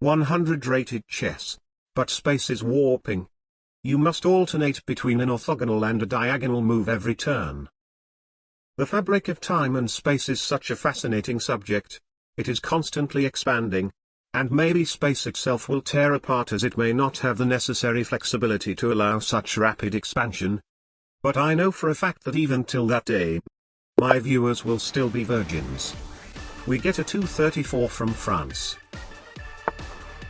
100 rated chess. But space is warping. You must alternate between an orthogonal and a diagonal move every turn. The fabric of time and space is such a fascinating subject. It is constantly expanding, and maybe space itself will tear apart as it may not have the necessary flexibility to allow such rapid expansion. But I know for a fact that even till that day, my viewers will still be virgins. We get a 234 from France.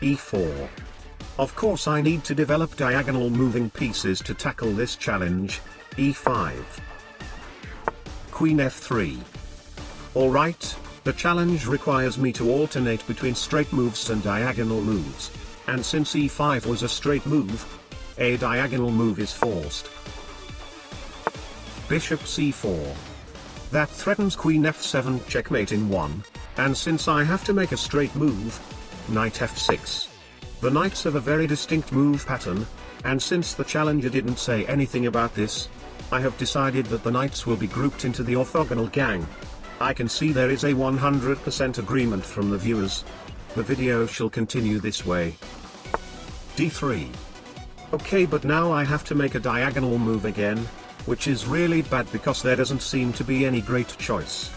E4. Of course I need to develop diagonal moving pieces to tackle this challenge. E5. Queen F3. Alright, the challenge requires me to alternate between straight moves and diagonal moves, and since E5 was a straight move, a diagonal move is forced. Bishop C4. That threatens Queen F7 checkmate in 1, and since I have to make a straight move, Knight F6. The knights have a very distinct move pattern, and since the challenger didn't say anything about this, I have decided that the knights will be grouped into the orthogonal gang. I can see there is a 100% agreement from the viewers. The video shall continue this way. D3. Okay, but now I have to make a diagonal move again, which is really bad because there doesn't seem to be any great choice.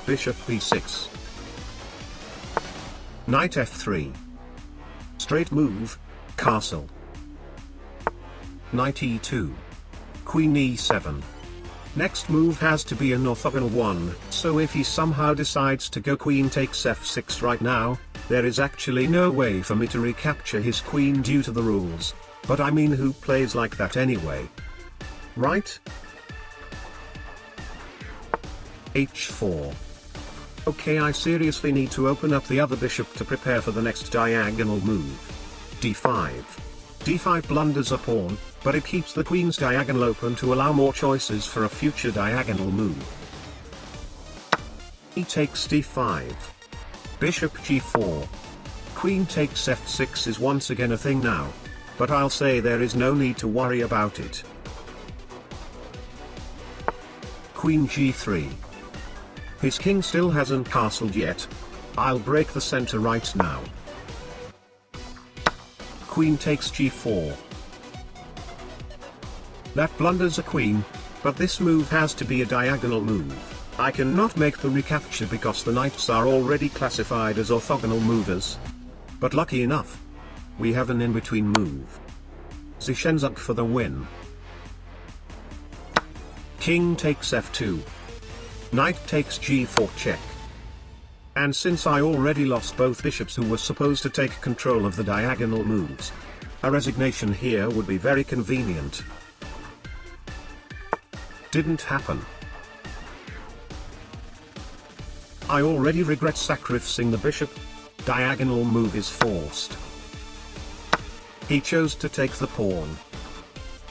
Bishop B6. Knight F3. Straight move, castle. Knight E2. Queen E7. Next move has to be an orthogonal one, so if he somehow decides to go queen takes F6 right now, there is actually no way for me to recapture his queen due to the rules, but I mean, who plays like that anyway? Right? H4. Okay, I seriously need to open up the other bishop to prepare for the next diagonal move. D5. D5 blunders a pawn, but it keeps the queen's diagonal open to allow more choices for a future diagonal move. E takes D5. Bishop G4. Queen takes F6 is once again a thing now, but I'll say there is no need to worry about it. Queen G3. His king still hasn't castled yet. I'll break the center right now. Queen takes G4. That blunders a queen, but this move has to be a diagonal move. I cannot make the recapture because the knights are already classified as orthogonal movers. But lucky enough, we have an in-between move. Zhenzuk for the win. King takes F2. Knight takes G4 check. And since I already lost both bishops who were supposed to take control of the diagonal moves, a resignation here would be very convenient. Didn't happen. I already regret sacrificing the bishop. Diagonal move is forced. He chose to take the pawn.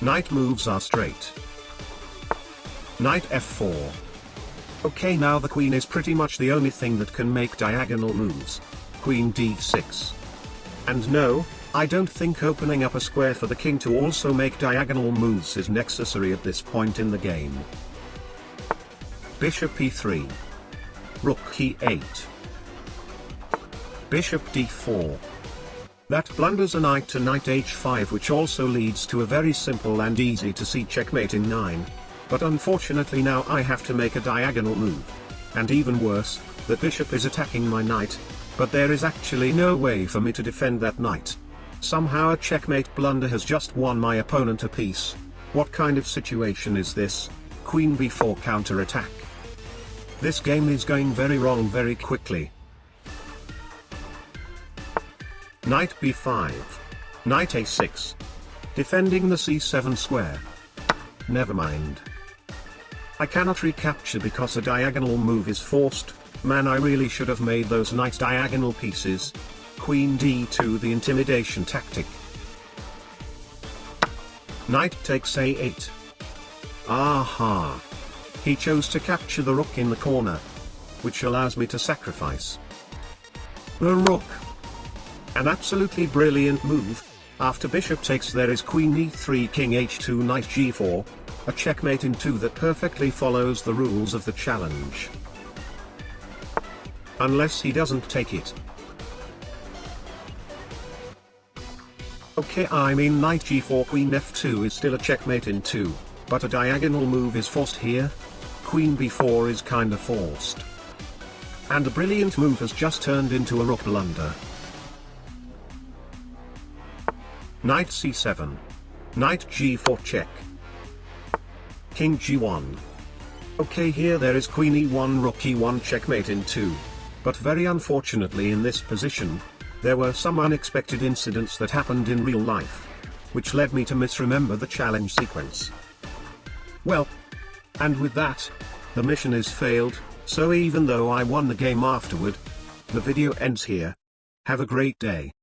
Knight moves are straight. Knight F4. Okay, now the queen is pretty much the only thing that can make diagonal moves. Queen D6. And no, I don't think opening up a square for the king to also make diagonal moves is necessary at this point in the game. Bishop E3. Rook E8. Bishop D4. That blunders a knight to knight H5, which also leads to a very simple and easy to see checkmate in 9. But unfortunately now I have to make a diagonal move. And even worse, the bishop is attacking my knight, but there is actually no way for me to defend that knight. Somehow a checkmate blunder has just won my opponent a piece. What kind of situation is this? Queen B4 counter-attack. This game is going very wrong very quickly. Knight B5. Knight A6. Defending the C7 square. Never mind. I cannot recapture because a diagonal move is forced. Man, I really should have made those nice diagonal pieces. Queen D2, the intimidation tactic. Knight takes A8. Aha! He chose to capture the rook in the corner, which allows me to sacrifice the rook. An absolutely brilliant move. After bishop takes, there is queen E3, king H2, knight G4, a checkmate in 2 that perfectly follows the rules of the challenge. Unless he doesn't take it. Okay, I mean knight g4 queen f2 is still a checkmate in 2, but a diagonal move is forced here. Queen b4 is kinda forced. And a brilliant move has just turned into a rook blunder. Knight c7. Knight g4 check. King g1. Okay, here there is queen e1 rook e1 checkmate in 2. But very unfortunately in this position, there were some unexpected incidents that happened in real life, which led me to misremember the challenge sequence. Well, and with that, the mission is failed, so even though I won the game afterward, the video ends here. Have a great day.